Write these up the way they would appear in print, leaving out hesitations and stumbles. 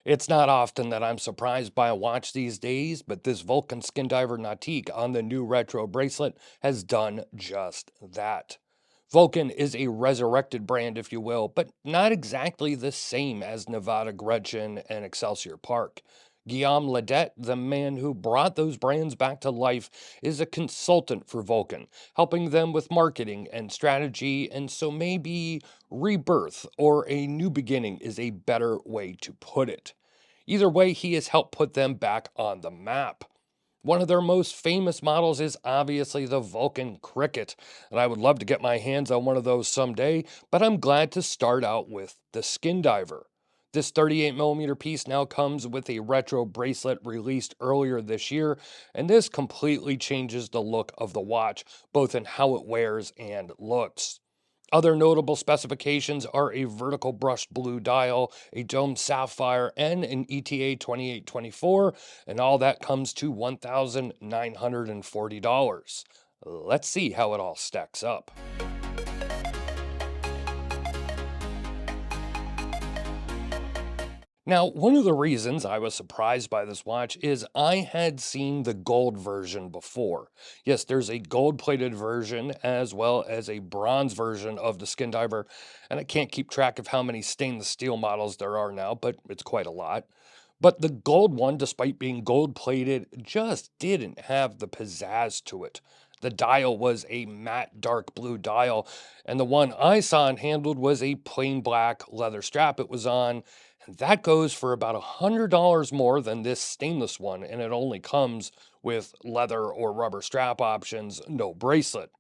It's not often that I'm surprised by a watch these days, but this Vulcan Skindiver Nautique on the new retro bracelet has done just that. Vulcan is a resurrected brand, if you will, but not exactly the same as Nevada Gretchen and Excelsior Park. Guillaume Ledet, the man who brought those brands back to life, is a consultant for Vulcan, helping them with marketing and strategy, and so maybe rebirth or a new beginning is a better way to put it. Either way, he has helped put them back on the map. One of their most famous models is obviously the Vulcan Cricket, and I would love to get my hands on one of those someday, but I'm glad to start out with the Skindiver. This 38mm piece now comes with a retro bracelet released earlier this year, and this completely changes the look of the watch, both in how it wears and looks. Other notable specifications are a vertical brushed blue dial, a domed sapphire, and an ETA 2824, and all that comes to $1,940. Let's see how it all stacks up. Now, one of the reasons I was surprised by this watch is I had seen the gold version before. Yes, there's a gold plated version as well as a bronze version of the Skindiver, and I can't keep track of how many stainless steel models there are now, but it's quite a lot. But the gold one, despite being gold plated, just didn't have the pizzazz to it. The dial was a matte dark blue dial, and the one I saw and handled was a plain black leather strap it was on, and that goes for about $100 more than this stainless one, and it only comes with leather or rubber strap options, no bracelet.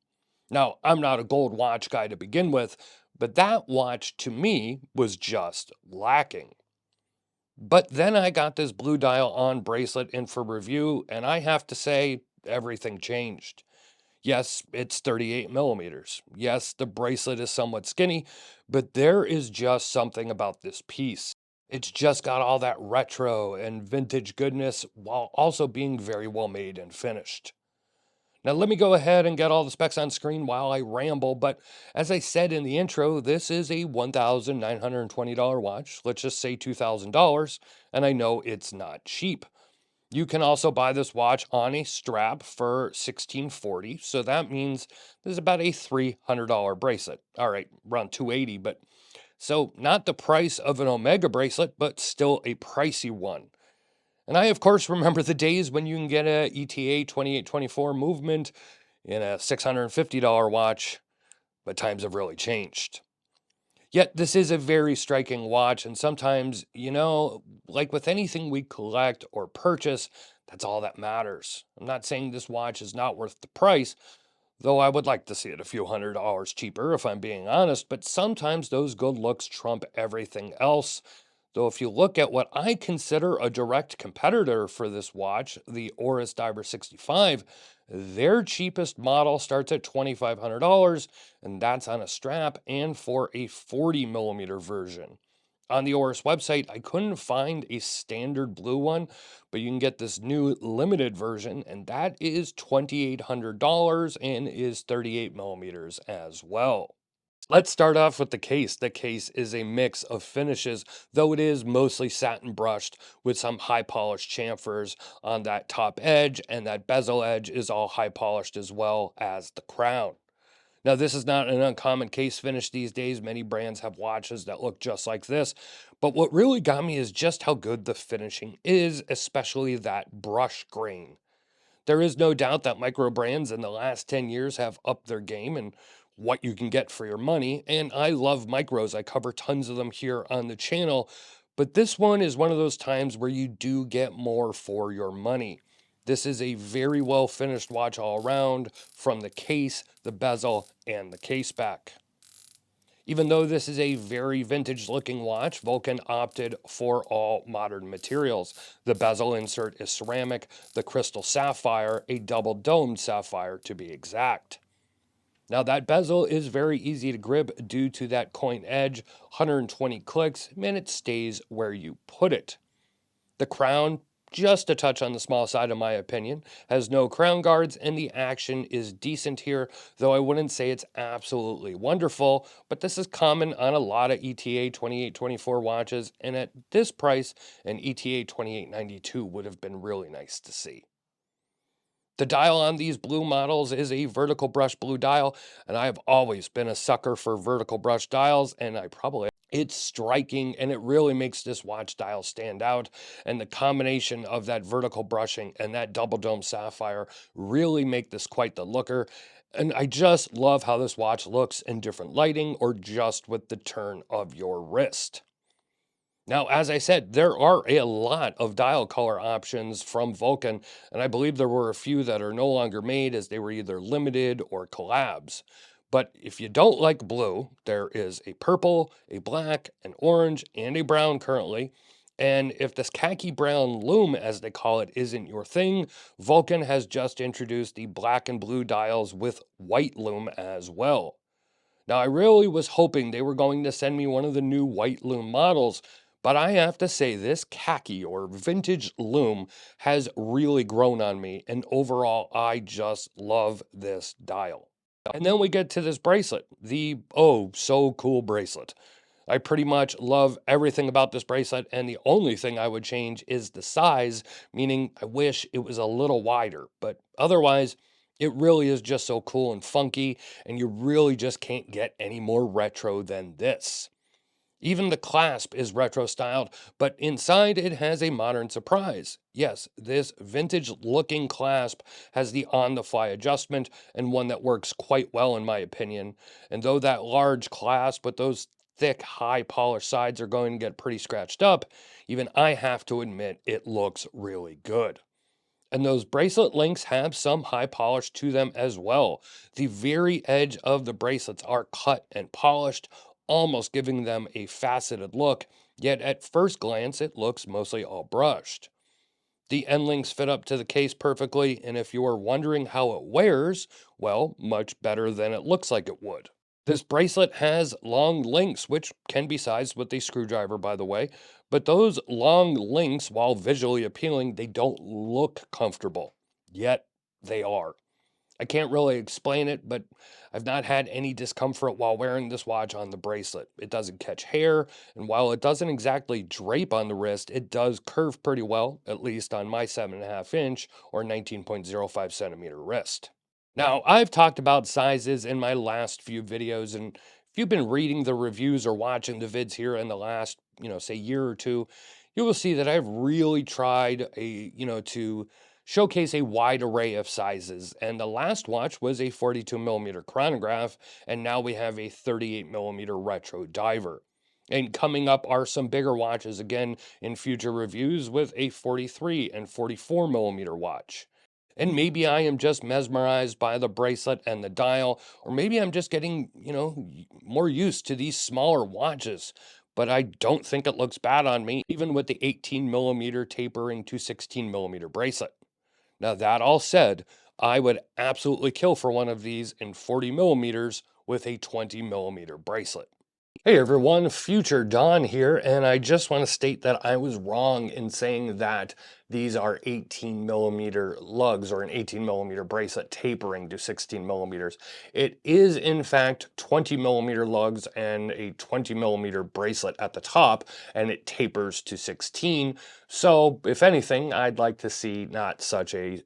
Now, I'm not a gold watch guy to begin with, but that watch to me was just lacking. But then I got this blue dial on bracelet in for review, and I have to say, everything changed. Yes, it's 38 millimeters. Yes, the bracelet is somewhat skinny, but there is just something about this piece. It's just got all that retro and vintage goodness while also being very well made and finished. Now, let me go ahead and get all the specs on screen while I ramble. But as I said in the intro, this is a $1,920 watch. Let's just say $2,000. And I know it's not cheap. You can also buy this watch on a strap for $1,640. So that means this is about a $300 bracelet. All right, around 280, but so not the price of an Omega bracelet, but still a pricey one. And I, of course, remember the days when you can get a ETA 2824 movement in a $650 watch, but times have really changed. Yet this is a very striking watch, and sometimes, like with anything we collect or purchase, that's all that matters. I'm not saying this watch is not worth the price, though I would like to see it a few $100 cheaper if I'm being honest, but sometimes those good looks trump everything else. Though if you look at what I consider a direct competitor for this watch, the Oris Diver 65, their cheapest model starts at $2,500, and that's on a strap and for a 40mm version. On the Oris website, I couldn't find a standard blue one, but you can get this new limited version, and that is $2,800 and is 38mm as well. Let's start off with the case. The case is a mix of finishes, though it is mostly satin brushed with some high polished chamfers on that top edge, and that bezel edge is all high polished as well as the crown. Now, this is not an uncommon case finish these days. Many brands have watches that look just like this. But what really got me is just how good the finishing is, especially that brush grain. There is no doubt that micro brands in the last 10 years have upped their game and what you can get for your money. And I love micros. I cover tons of them here on the channel. But this one is one of those times where you do get more for your money. This is a very well finished watch all around, from the case, the bezel, and the case back. Even though this is a very vintage looking watch, Vulcan opted for all modern materials. The bezel insert is ceramic, the crystal sapphire, a double domed sapphire to be exact. Now that bezel is very easy to grip due to that coin edge, 120 clicks, and it stays where you put it. The crown just a touch on the small side in my opinion, has no crown guards, and the action is decent here, though I wouldn't say it's absolutely wonderful, but this is common on a lot of ETA 2824 watches, and at this price, an ETA 2892 would have been really nice to see. The dial on these blue models is a vertical brush blue dial, and I've always been a sucker for vertical brush dials, and it's striking and it really makes this watch dial stand out. And the combination of that vertical brushing and that double dome sapphire really make this quite the looker. And I just love how this watch looks in different lighting or just with the turn of your wrist. Now, as I said, there are a lot of dial color options from Vulcan, and I believe there were a few that are no longer made as they were either limited or collabs. But if you don't like blue, there is a purple, a black, an orange, and a brown currently. And if this khaki brown Lume, as they call it, isn't your thing, Vulcan has just introduced the black and blue dials with white Lume as well. Now, I really was hoping they were going to send me one of the new white Lume models, but I have to say this khaki or vintage Lume has really grown on me, and overall, I just love this dial. And then we get to this bracelet, the oh so cool bracelet. I pretty much love everything about this bracelet, and the only thing I would change is the size, meaning I wish it was a little wider, but otherwise, it really is just so cool and funky, and you really just can't get any more retro than this. Even the clasp is retro styled, but inside it has a modern surprise. Yes, this vintage looking clasp has the on the fly adjustment and one that works quite well in my opinion. And though that large clasp with those thick, high polished sides are going to get pretty scratched up, even I have to admit it looks really good. And those bracelet links have some high polish to them as well. The very edge of the bracelets are cut and polished, almost giving them a faceted look, yet at first glance it looks mostly all brushed. The end links fit up to the case perfectly, and if you are wondering how it wears, well, much better than it looks like it would. This bracelet has long links, which can be sized with a screwdriver, by the way, but those long links, while visually appealing, they don't look comfortable. Yet they are. I can't really explain it, but I've not had any discomfort while wearing this watch on the bracelet. It doesn't catch hair, and while it doesn't exactly drape on the wrist, it does curve pretty well, at least on my 7.5 inch or 19.05 centimeter wrist. Now, I've talked about sizes in my last few videos, and if you've been reading the reviews or watching the vids here in the last, say year or two, you will see that I've really tried to showcase a wide array of sizes. And the last watch was a 42 millimeter chronograph, and now we have a 38 millimeter retro diver. And coming up are some bigger watches again in future reviews with a 43 and 44 millimeter watch. And maybe I am just mesmerized by the bracelet and the dial, or maybe I'm just getting, more used to these smaller watches. But I don't think it looks bad on me, even with the 18 millimeter tapering to 16 millimeter bracelet. Now, that all said, I would absolutely kill for one of these in 40 millimeters with a 20 millimeter bracelet. Hey everyone, Future Dawn here, and I just want to state that I was wrong in saying that these are 18 millimeter lugs or an 18 millimeter bracelet tapering to 16 millimeters. It is in fact 20 millimeter lugs and a 20 millimeter bracelet at the top, and it tapers to 16. So if anything, I'd like to see not such a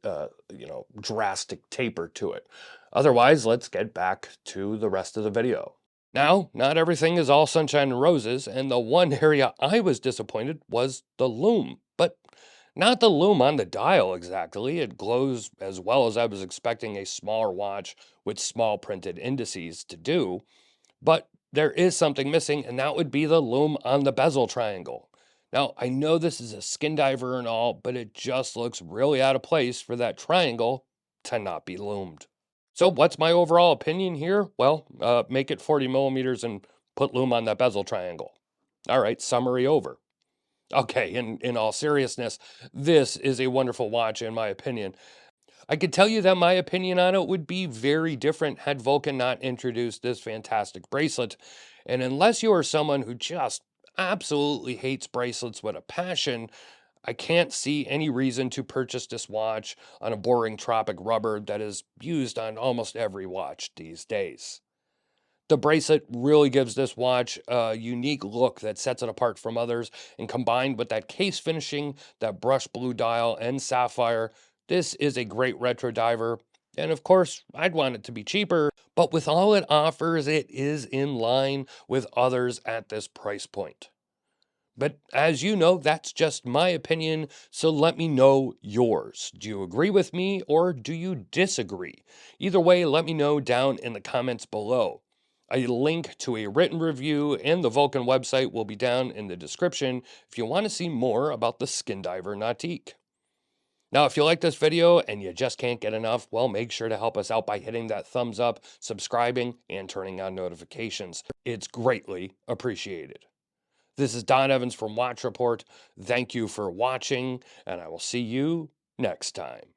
drastic taper to it. Otherwise, let's get back to the rest of the video. Now, not everything is all sunshine and roses, and the one area I was disappointed was the lume. But not the lume on the dial exactly. It glows as well as I was expecting a smaller watch with small printed indices to do. But there is something missing, and that would be the lume on the bezel triangle. Now, I know this is a Skindiver and all, but it just looks really out of place for that triangle to not be lumed. So what's my overall opinion here? Well, make it 40 millimeters and put lume on that bezel triangle. All right, summary over. Okay, in all seriousness, this is a wonderful watch in my opinion. I could tell you that my opinion on it would be very different had Vulcan not introduced this fantastic bracelet. And unless you are someone who just absolutely hates bracelets with a passion, I can't see any reason to purchase this watch on a boring tropic rubber that is used on almost every watch these days. The bracelet really gives this watch a unique look that sets it apart from others, and combined with that case finishing, that brushed blue dial, and sapphire, this is a great retro diver. And of course, I'd want it to be cheaper, but with all it offers, it is in line with others at this price point. But as you know, that's just my opinion, so let me know yours. Do you agree with me or do you disagree? Either way, let me know down in the comments below. A link to a written review and the Vulcain website will be down in the description if you want to see more about the Skindiver Nautique. Now, if you like this video and you just can't get enough, well, make sure to help us out by hitting that thumbs up, subscribing, and turning on notifications. It's greatly appreciated. This is Don Evans from Watch Report. Thank you for watching, and I will see you next time.